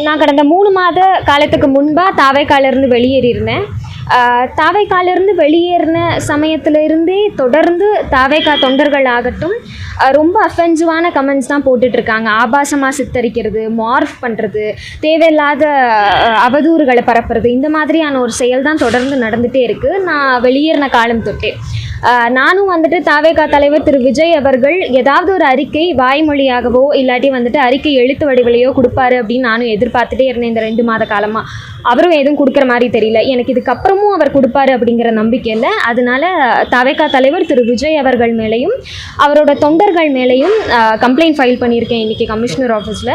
நான் கடந்த 3 மாத காலத்துக்கு முன்பாக தாவேக்காலிருந்து வெளியேறியிருந்தேன். தாவேக்காலிருந்து வெளியேறின சமயத்திலிருந்தே தொடர்ந்து தாவேக்கா தொண்டர்கள் ஆகட்டும் ரொம்ப அஃபென்சிவான கமெண்ட்ஸ் தான் போட்டுட்ருக்காங்க. ஆபாசமாக சித்தரிக்கிறது, மார்ஃப் பண்ணுறது, தேவையில்லாத அவதூறுகளை பரப்புறது, இந்த மாதிரியான ஒரு செயல் தான் தொடர்ந்து நடந்துகிட்டே இருக்குது. நான் வெளியேறின காலம் தொட்டே நானும் வந்துட்டு தாவேக்கா தலைவர் திரு விஜய் அவர்கள் ஏதாவது ஒரு அறிக்கை வாய்மொழியாகவோ இல்லாட்டி வந்துட்டு அறிக்கை எழுத்து வடிவிலையோ கொடுப்பாரு அப்படின்னு நானும் எதிர்பார்த்துட்டே இருந்தேன். இந்த 2 மாத காலமாக அவரும் எதுவும் கொடுக்குற மாதிரி தெரியல. எனக்கு இதுக்கப்புறமும் அவர் கொடுப்பாரு அப்படிங்கிற நம்பிக்கை இல்லை. அதனால தாவேக்கா தலைவர் திரு விஜய் அவர்கள் மேலேயும் அவரோட தொண்டர்கள் மேலேயும் கம்ப்ளைண்ட் ஃபைல் பண்ணியிருக்கேன் இன்றைக்கி கமிஷனர் ஆஃபீஸில்.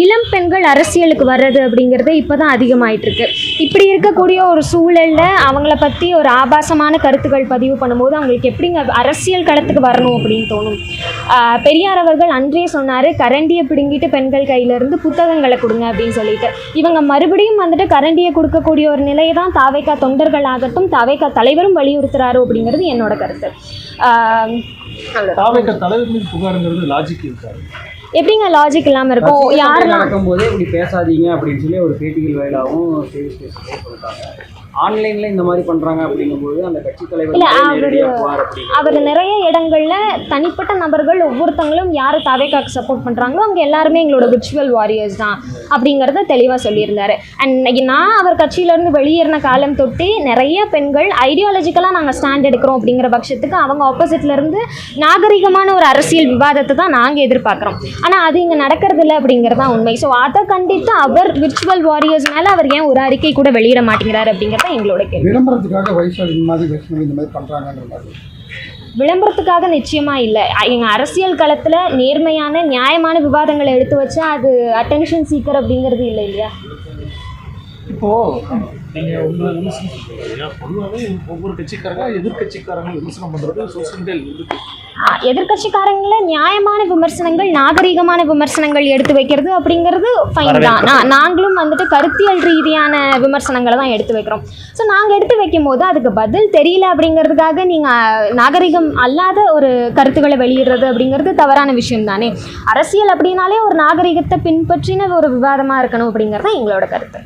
இளம் பெண்கள் அரசியலுக்கு வர்றது அப்படிங்கிறது இப்போ தான் அதிகமாகிட்டுருக்கு. இப்படி இருக்கக்கூடிய ஒரு சூழலில் அவங்கள பற்றி ஒரு ஆபாசமான கருத்துக்கள் பதிவு பண்ணும்போது அவங்களுக்கு எப்படிங்க அரசியல் களத்துக்கு வரணும் அப்படின்னு தோணும். பெரியார் அவர்கள் அன்றே சொன்னார், கரண்டியை பிடுங்கிட்டு பெண்கள் கையிலேருந்து புத்தகங்களை கொடுங்க அப்படின்னு சொல்லிட்டு. இவங்க மறுபடியும் வந்துட்டு கரண்டியை கொடுக்கக்கூடிய ஒரு நிலையை தான் தாவேக்கா தொண்டர்கள் ஆகட்டும் தாவேக்கா தலைவரும் வலியுறுத்துறாரு அப்படிங்கிறது என்னோட கருத்து. தாவேக்கா தலைவர் மீது புகாருங்கிறது லாஜிக் இருக்காரு. எப்படிங்க லாஜிக் இல்லாமல் இருக்கும்? யாரெல்லாம் நடக்கும்போதே இப்படி பேசாதீங்க அப்படின்னு சொல்லி ஒரு பேட்டிகள் வாயிலாகவும் சேவை சொல்லிட்டாங்க. ஆன்லைனில் இந்த மாதிரி பண்ணுறாங்க அப்படிங்கும்போது அந்த கட்சி தலைவர் இல்லை, அவர் நிறைய இடங்களில் தனிப்பட்ட நபர்கள் ஒவ்வொருத்தங்களும் யார் தாவேக்காக்கு சப்போர்ட் பண்ணுறாங்களோ அவங்க எல்லாருமே எங்களோட விர்ச்சுவல் வாரியர்ஸ் தான் அப்படிங்கிறத தெளிவாக சொல்லியிருந்தார். அண்ட் நான் அவர் கட்சியிலேருந்து வெளியேறின காலம் தொட்டு நிறைய பெண்கள் ஐடியாலஜிக்கலாக நாங்கள் ஸ்டாண்ட் எடுக்கிறோம் அப்படிங்கிற பட்சத்துக்கு அவங்க ஆப்போசிட்லேருந்து நாகரிகமான ஒரு அரசியல் விவாதத்தை தான் நாங்கள் எதிர்பார்க்குறோம். ஆனால் அது இங்கே நடக்கிறது இல்லை அப்படிங்கிறது தான் உண்மை. ஸோ அதை கண்டித்து அவர் விர்ச்சுவல் வாரியர்ஸ் மேலே அவர் ஏன் ஒரு அறிக்கை கூட வெளியிட மாட்டேங்கிறார் அப்படிங்கிறது எங்களோட கேள்வி. விளம்பரத்துக்காக வைசாலி இந்த மாதிரி பண்றாங்கன்ற மாதிரி விளம்பரத்துக்காக நிச்சயமா இல்லை. எங்க அரசியல் களத்துல நேர்மையான நியாயமான விவாதங்களை எடுத்து வச்சா அது அட்டென்ஷன் சீக்கர் அப்படிங்கிறது இல்லை இல்லையா? இப்போ நீங்க உங்களை விமர்சனம் பண்ணுறீங்க. பொதுவாகவே ஒவ்வொரு கட்சிக்காரங்க எதிர்கட்சிக்காரங்க விமர்சனம் பண்ணுறது சோசியல் மீடியாவில் இருக்குது. எதிர்கட்சிக்காரங்கள நியாயமான விமர்சனங்கள் நாகரீகமான விமர்சனங்கள் எடுத்து வைக்கிறது அப்படிங்கிறது ஃபைன் தான். நாங்களும் வந்துட்டு கருத்தியல் ரீதியான விமர்சனங்களை தான் எடுத்து வைக்கிறோம். ஸோ நாங்கள் எடுத்து வைக்கும் போது அதுக்கு பதில் தெரியல அப்படிங்கிறதுக்காக நீங்கள் நாகரிகம் அல்லாத ஒரு கருத்துக்களை வெளியிடுறது அப்படிங்கிறது தவறான விஷயம் தானே. அரசியல் அப்படின்னாலே ஒரு நாகரிகத்தை பின்பற்றின ஒரு விவாதமாக இருக்கணும் அப்படிங்கிறது தான் எங்களோட கருத்து.